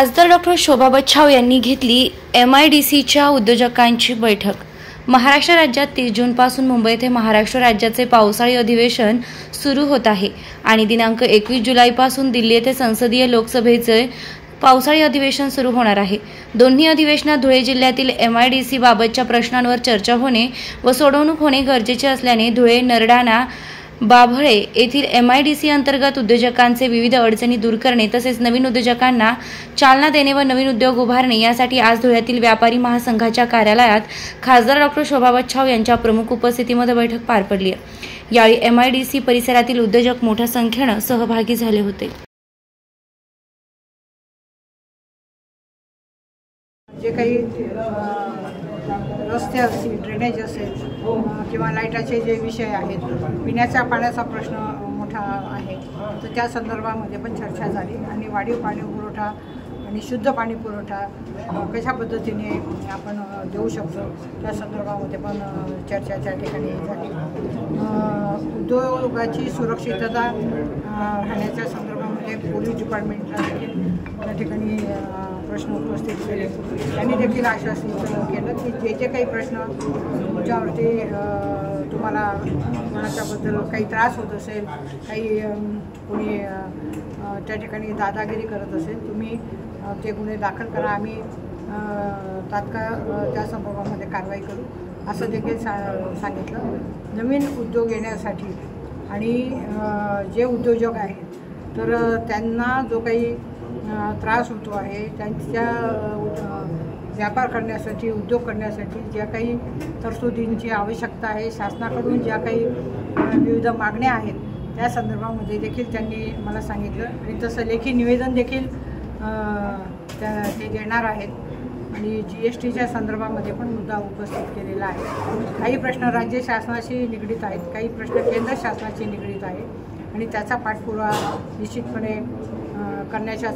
खासदार डॉक्टर शोभा बच्छाव यांनी घेतली MIDCच्या उद्योजकांची बैठक। महाराष्ट्र राज्यात 30 जूनपासून मुंबई येथे महाराष्ट्र राज्याचे पावसाळी अधिवेशन सुरू होत आहे आणि दिनांक 21 जुलैपासून दिल्ली येथे संसदीय लोकसभेचे पावसाळी अधिवेशन सुरू होणार आहे। दोन्ही अधिवेशनात धुळे जिल्ह्यातील MIDC बाबतच्या प्रश्नांवर चर्चा होणे व सोडवणूक होणे गरजेचे असल्याने धुळे, नरडाणा, बाभळे येथील MIDC अंतर्गत उद्योजकांचे विविध अडचणी दूर करणे तसेच नवीन उद्योजकांना चालना देणे व नवीन उद्योग उभारणे यासाठी आज धुळ्यातील व्यापारी महासंघाच्या कार्यालयात खासदार डॉक्टर शोभा बच्छाव यांच्या प्रमुख उपस्थितीमध्ये बैठक पार पडली। यावेळी MIDC परिसरातील उद्योजक मोठ्या संख्येने सहभागी झाले होते। जे काही रस्ते असतील, ड्रेनेज असेल किंवा लाईटाचे जे विषय आहेत, पिण्याच्या पाण्याचा प्रश्न मोठा आहे, तर त्या संदर्भामध्ये पण चर्चा झाली आणि वाढीव पाणी पुरवठा आणि शुद्ध पाणी पुरवठा कशा पद्धतीने आपण देऊ शकतो त्या संदर्भामध्ये पण चर्चा त्या ठिकाणी झाली। उद्योगाची सुरक्षितता राहण्याच्या संदर्भामध्ये पोलीस डिपार्टमेंटला देखील त्या ठिकाणी प्रश्न उपस्थित केले। त्यांनी देखील आश्वासित केलं की जे काही प्रश्न तुमच्यावरती तुम्हाला कोणाच्याबद्दल काही त्रास होत असेल, काही कोणी त्या ठिकाणी दादागिरी करत असेल, तुम्ही ते गुन्हे दाखल करा, आम्ही तात्काळ त्या संदर्भामध्ये कारवाई करू असं देखील सांगितलं। नवीन उद्योग येण्यासाठी आणि जे उद्योजक आहेत तर त्यांना जो काही त्रास होतो आहे, त्यांच्या व्यापार करण्यासाठी, उद्योग करण्यासाठी ज्या काही तरतुदींची आवश्यकता आहे, शासनाकडून ज्या काही विविध मागण्या आहेत त्या संदर्भामध्ये देखील त्यांनी मला सांगितलं आणि तसं लेखी निवेदन देखील ते देणार आहेत आणि GSTच्या संदर्भामध्ये पण मुद्दा उपस्थित केलेला आहे। काही प्रश्न राज्य शासनाशी निगडीत आहेत, काही प्रश्न केंद्र शासनाशी निगडीत आहे आणि त्याचा पाठपुरावा निश्चितपणे करण्याच्या